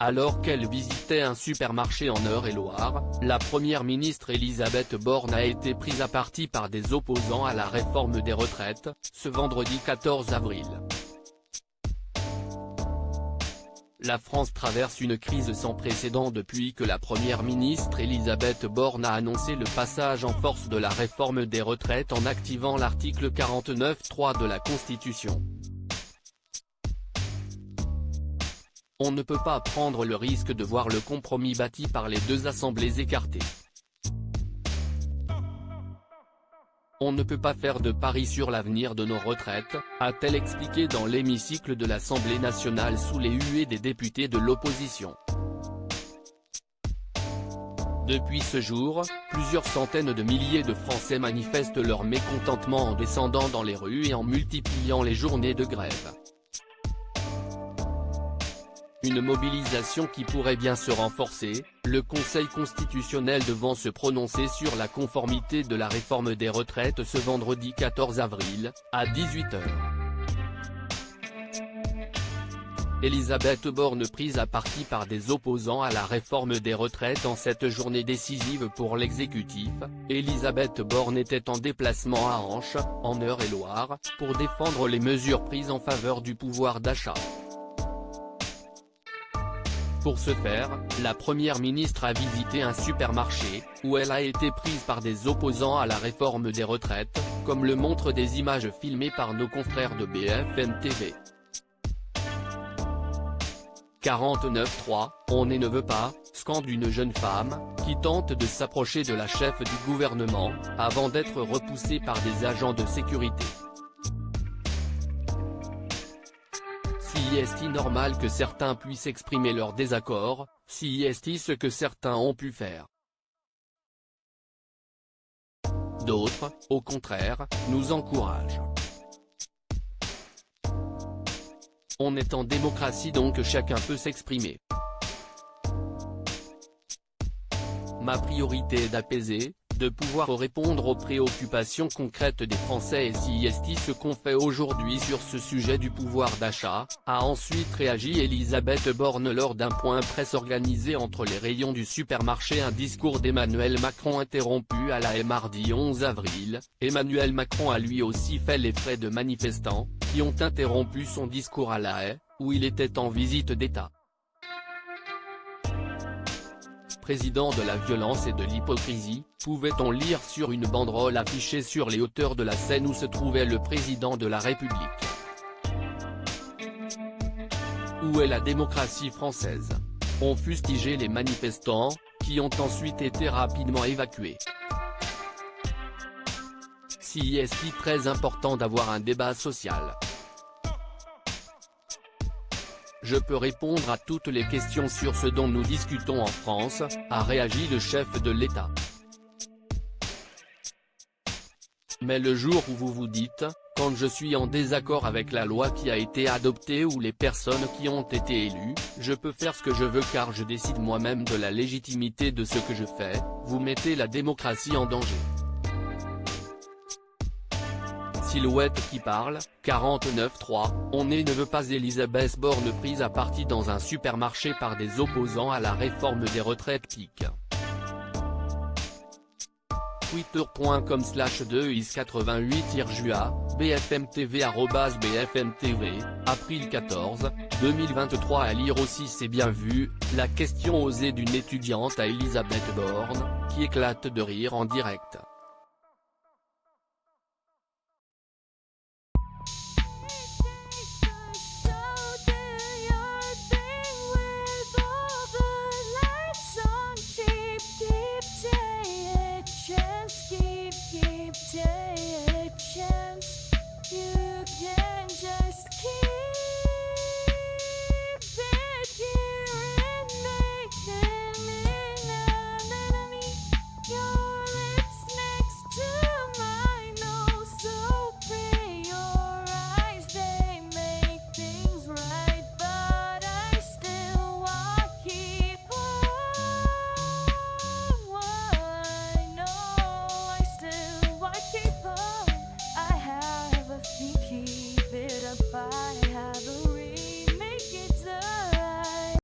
Alors qu'elle visitait un supermarché en Eure-et-Loir, la première ministre Elisabeth Borne a été prise à partie par des opposants à la réforme des retraites, ce vendredi 14 avril. La France traverse une crise sans précédent depuis que la première ministre Elisabeth Borne a annoncé le passage en force de la réforme des retraites en activant l'article 49.3 de la Constitution. On ne peut pas prendre le risque de voir le compromis bâti par les deux assemblées écarté. On ne peut pas faire de pari sur l'avenir de nos retraites, a-t-elle expliqué dans l'hémicycle de l'Assemblée nationale sous les huées des députés de l'opposition. Depuis ce jour, plusieurs centaines de milliers de Français manifestent leur mécontentement en descendant dans les rues et en multipliant les journées de grève. Une mobilisation qui pourrait bien se renforcer, le Conseil constitutionnel devant se prononcer sur la conformité de la réforme des retraites ce vendredi 14 avril, à 18 h. Elisabeth Borne prise à partie par des opposants à la réforme des retraites en cette journée décisive pour l'exécutif. Elisabeth Borne était en déplacement à Hanches, en Eure-et-Loir, pour défendre les mesures prises en faveur du pouvoir d'achat. Pour ce faire, la première ministre a visité un supermarché, où elle a été prise par des opposants à la réforme des retraites, comme le montrent des images filmées par nos confrères de BFM TV. 49.3, on ne veut pas, scande une jeune femme, qui tente de s'approcher de la chef du gouvernement, avant d'être repoussée par des agents de sécurité. Si est-il normal que certains puissent exprimer leur désaccord, si est-il ce que certains ont pu faire. D'autres, au contraire, nous encouragent. On est en démocratie donc chacun peut s'exprimer. Ma priorité est d'apaiser, de pouvoir répondre aux préoccupations concrètes des Français et si est ce qu'on fait aujourd'hui sur ce sujet du pouvoir d'achat, a ensuite réagi Elisabeth Borne lors d'un point presse organisé entre les rayons du supermarché. Un discours d'Emmanuel Macron interrompu à la haie mardi 11 avril, Emmanuel Macron a lui aussi fait les frais de manifestants, qui ont interrompu son discours à la haie, où il était en visite d'État. Président de la violence et de l'hypocrisie, pouvait-on lire sur une banderole affichée sur les hauteurs de la Seine où se trouvait le président de la République. Où est la démocratie française? On fustigé les manifestants, qui ont ensuite été rapidement évacués. Si est-il très important d'avoir un débat social? Je peux répondre à toutes les questions sur ce dont nous discutons en France, a réagi le chef de l'État. Mais le jour où vous vous dites, quand je suis en désaccord avec la loi qui a été adoptée ou les personnes qui ont été élues, je peux faire ce que je veux car je décide moi-même de la légitimité de ce que je fais, vous mettez la démocratie en danger. Silhouette qui parle, 49.3, on ne veut pas Elisabeth Borne prise à partie dans un supermarché par des opposants à la réforme des retraites pique. Twitter.com/2is88irjua, bfmtv @bfmtv, April 14, 2023. À lire aussi c'est bien vu, la question osée d'une étudiante à Elisabeth Borne, qui éclate de rire en direct. Keep